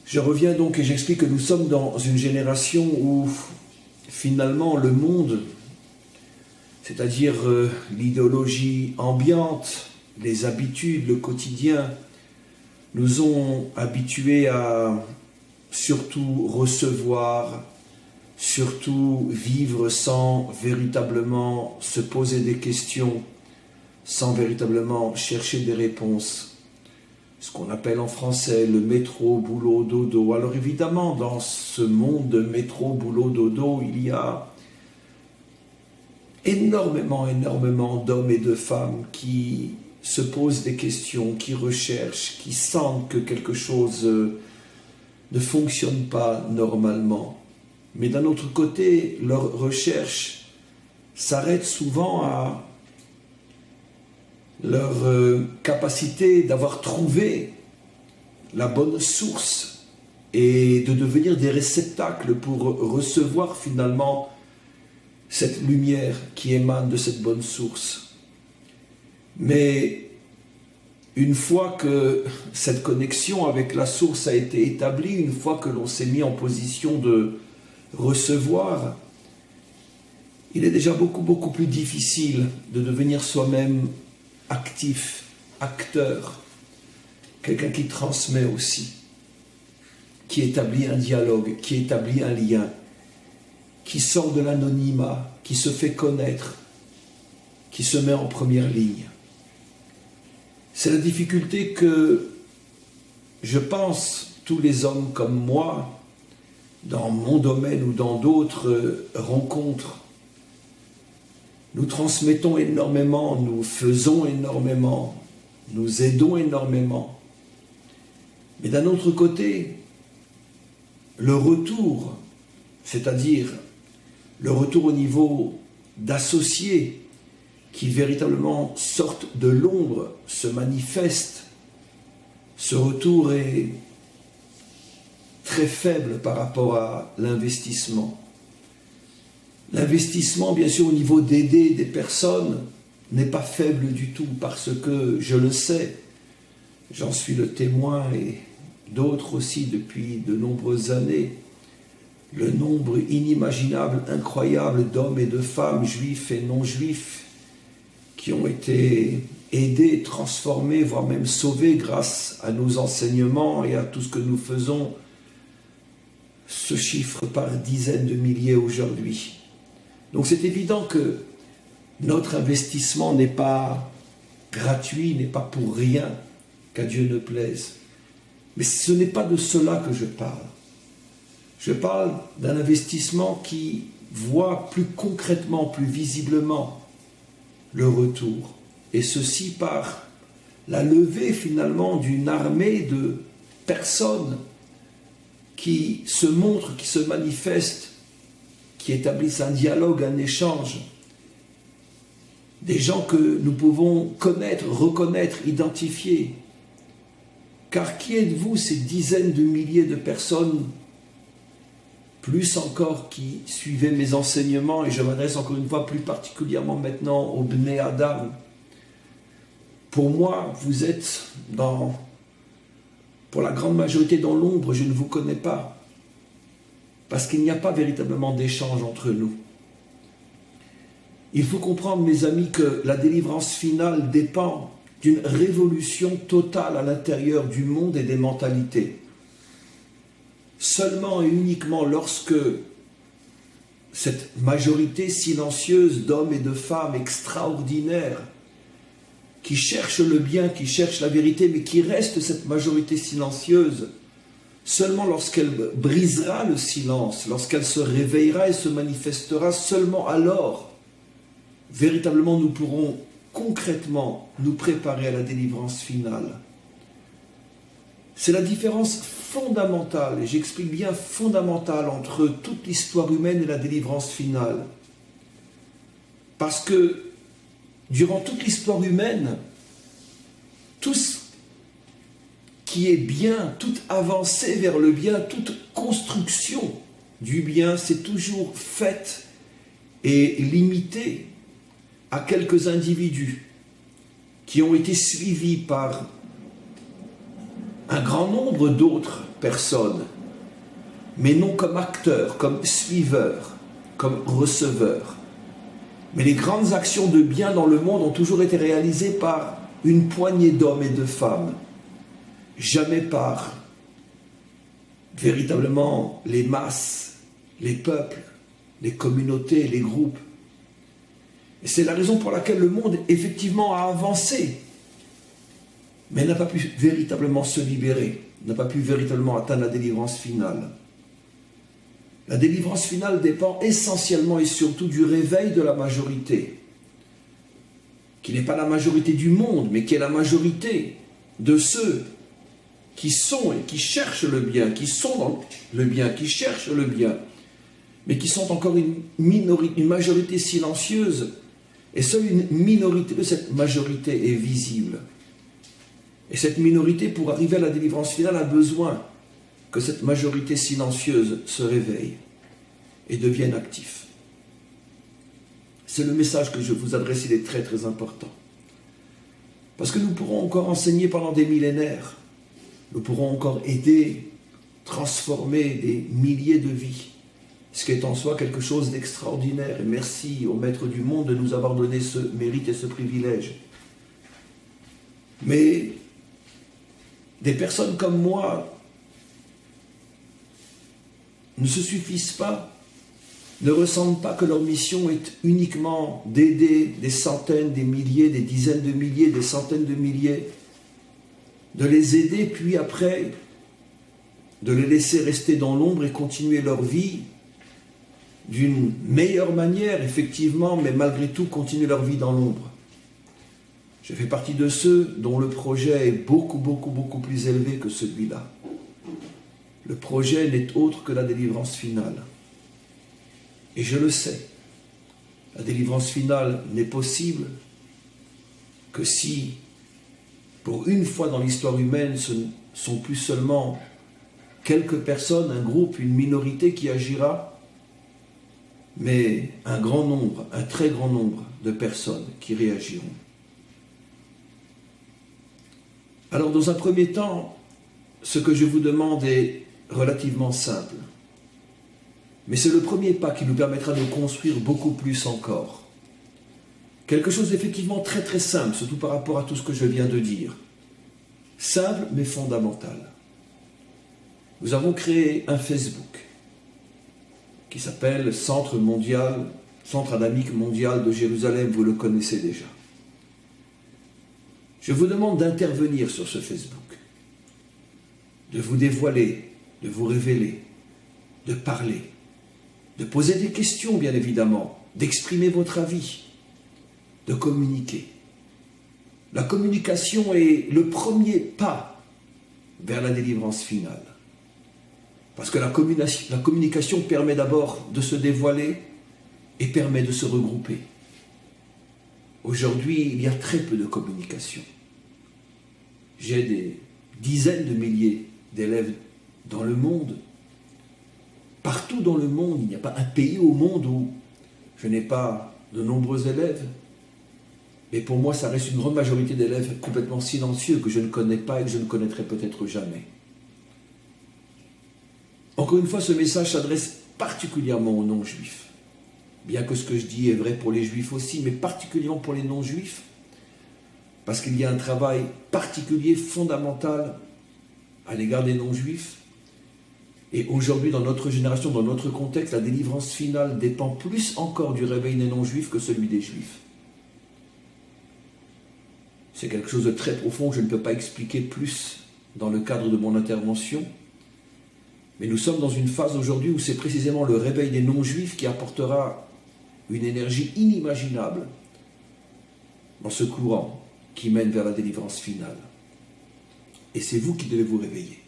Je reviens donc et j'explique que nous sommes dans une génération où finalement le monde, c'est-à-dire l'idéologie ambiante, les habitudes, le quotidien, nous ont habitués à surtout recevoir, surtout vivre sans véritablement se poser des questions, sans véritablement chercher des réponses. Ce qu'on appelle en français le métro, boulot, dodo. Alors évidemment, dans ce monde de métro, boulot, dodo, il y a énormément d'hommes et de femmes qui se posent des questions, qui recherchent, qui sentent que quelque chose ne fonctionne pas normalement. Mais d'un autre côté, leur recherche s'arrête souvent à leur capacité d'avoir trouvé la bonne source et de devenir des réceptacles pour recevoir finalement cette lumière qui émane de cette bonne source. Mais une fois que cette connexion avec la source a été établie, une fois que l'on s'est mis en position de recevoir, il est déjà beaucoup plus difficile de devenir soi-même actif, acteur, quelqu'un qui transmet aussi, qui établit un dialogue, qui établit un lien, qui sort de l'anonymat, qui se fait connaître, qui se met en première ligne. C'est la difficulté que, je pense, tous les hommes comme moi, dans mon domaine ou dans d'autres, rencontrent. Nous transmettons énormément, nous faisons énormément, nous aidons énormément. Mais d'un autre côté, le retour, c'est-à-dire le retour au niveau d'associés qui véritablement sortent de l'ombre, se manifestent, ce retour est très faible par rapport à l'investissement. L'investissement, bien sûr, au niveau d'aider des personnes, n'est pas faible du tout, parce que, je le sais, j'en suis le témoin, et d'autres aussi depuis de nombreuses années, le nombre inimaginable, incroyable d'hommes et de femmes, juifs et non-juifs, qui ont été aidés, transformés, voire même sauvés grâce à nos enseignements et à tout ce que nous faisons, se chiffre par dizaines de milliers aujourd'hui. Donc c'est évident que notre investissement n'est pas gratuit, n'est pas pour rien, qu'à Dieu ne plaise. Mais ce n'est pas de cela que je parle. Je parle d'un investissement qui voit plus concrètement, plus visiblement le retour. Et ceci par la levée finalement d'une armée de personnes qui se montrent, qui se manifestent, qui établissent un dialogue, un échange. Des gens que nous pouvons connaître, reconnaître, identifier. Car qui êtes-vous, ces dizaines de milliers de personnes, plus encore qui suivaient mes enseignements, et je m'adresse encore une fois plus particulièrement maintenant au Bnei Adam. Pour moi, vous êtes pour la grande majorité dans l'ombre, je ne vous connais pas. Parce qu'il n'y a pas véritablement d'échange entre nous. Il faut comprendre, mes amis, que la délivrance finale dépend d'une révolution totale à l'intérieur du monde et des mentalités. Seulement et uniquement lorsque cette majorité silencieuse d'hommes et de femmes extraordinaires qui cherchent le bien, qui cherchent la vérité, mais qui reste cette majorité silencieuse, seulement lorsqu'elle brisera le silence, lorsqu'elle se réveillera et se manifestera, seulement alors, véritablement, nous pourrons concrètement nous préparer à la délivrance finale. C'est la différence fondamentale, et j'explique bien fondamentale, entre toute l'histoire humaine et la délivrance finale. Parce que, durant toute l'histoire humaine, tout ce qui est bien, toute avancée vers le bien, toute construction du bien, c'est toujours faite et limitée à quelques individus qui ont été suivis par un grand nombre d'autres personnes, mais non comme acteurs, comme suiveurs, comme receveurs. Mais les grandes actions de bien dans le monde ont toujours été réalisées par une poignée d'hommes et de femmes, jamais par véritablement les masses, les peuples, les communautés, les groupes. Et c'est la raison pour laquelle le monde effectivement a avancé, mais n'a pas pu véritablement se libérer, n'a pas pu véritablement atteindre la délivrance finale. La délivrance finale dépend essentiellement et surtout du réveil de la majorité, qui n'est pas la majorité du monde, mais qui est la majorité de ceux qui sont et qui cherchent le bien, qui sont dans le bien, qui cherchent le bien, mais qui sont encore une majorité silencieuse, et seule une minorité de cette majorité est visible. Et cette minorité, pour arriver à la délivrance finale, a besoin que cette majorité silencieuse se réveille et devienne active. C'est le message que je vous adresse, il est très très important. Parce que nous pourrons encore enseigner pendant des millénaires, nous pourrons encore aider, transformer des milliers de vies, ce qui est en soi quelque chose d'extraordinaire. Et merci au Maître du monde de nous avoir donné ce mérite et ce privilège. Mais des personnes comme moi ne se suffisent pas, ne ressentent pas que leur mission est uniquement d'aider des centaines, des milliers, des dizaines de milliers, des centaines de milliers, de les aider, puis après, de les laisser rester dans l'ombre et continuer leur vie d'une meilleure manière, effectivement, mais malgré tout, continuer leur vie dans l'ombre. Je fais partie de ceux dont le projet est beaucoup plus élevé que celui-là. Le projet n'est autre que la délivrance finale. Et je le sais, la délivrance finale n'est possible que si, pour une fois dans l'histoire humaine, ce ne sont plus seulement quelques personnes, un groupe, une minorité qui agira, mais un grand nombre, un très grand nombre de personnes qui réagiront. Alors, dans un premier temps, ce que je vous demande est relativement simple. Mais c'est le premier pas qui nous permettra de construire beaucoup plus encore. Quelque chose d'effectivement très très simple, surtout par rapport à tout ce que je viens de dire. Simple mais fondamental. Nous avons créé un Facebook qui s'appelle Centre Adamique Mondial de Jérusalem, vous le connaissez déjà. Je vous demande d'intervenir sur ce Facebook, de vous dévoiler, de vous révéler, de parler, de poser des questions bien évidemment, d'exprimer votre avis, de communiquer. La communication est le premier pas vers la délivrance finale. Parce que la communication permet d'abord de se dévoiler et permet de se regrouper. Aujourd'hui, il y a très peu de communication. J'ai des dizaines de milliers d'élèves dans le monde. Partout dans le monde, il n'y a pas un pays au monde où je n'ai pas de nombreux élèves. Et pour moi, ça reste une grande majorité d'élèves complètement silencieux que je ne connais pas et que je ne connaîtrai peut-être jamais. Encore une fois, ce message s'adresse particulièrement aux non-juifs. Bien que ce que je dis est vrai pour les juifs aussi, mais particulièrement pour les non-juifs, parce qu'il y a un travail particulier, fondamental à l'égard des non-juifs. Et aujourd'hui, dans notre génération, dans notre contexte, la délivrance finale dépend plus encore du réveil des non-juifs que celui des juifs. C'est quelque chose de très profond que je ne peux pas expliquer plus dans le cadre de mon intervention. Mais nous sommes dans une phase aujourd'hui où c'est précisément le réveil des non-juifs qui apportera une énergie inimaginable dans ce courant qui mène vers la délivrance finale. Et c'est vous qui devez vous réveiller.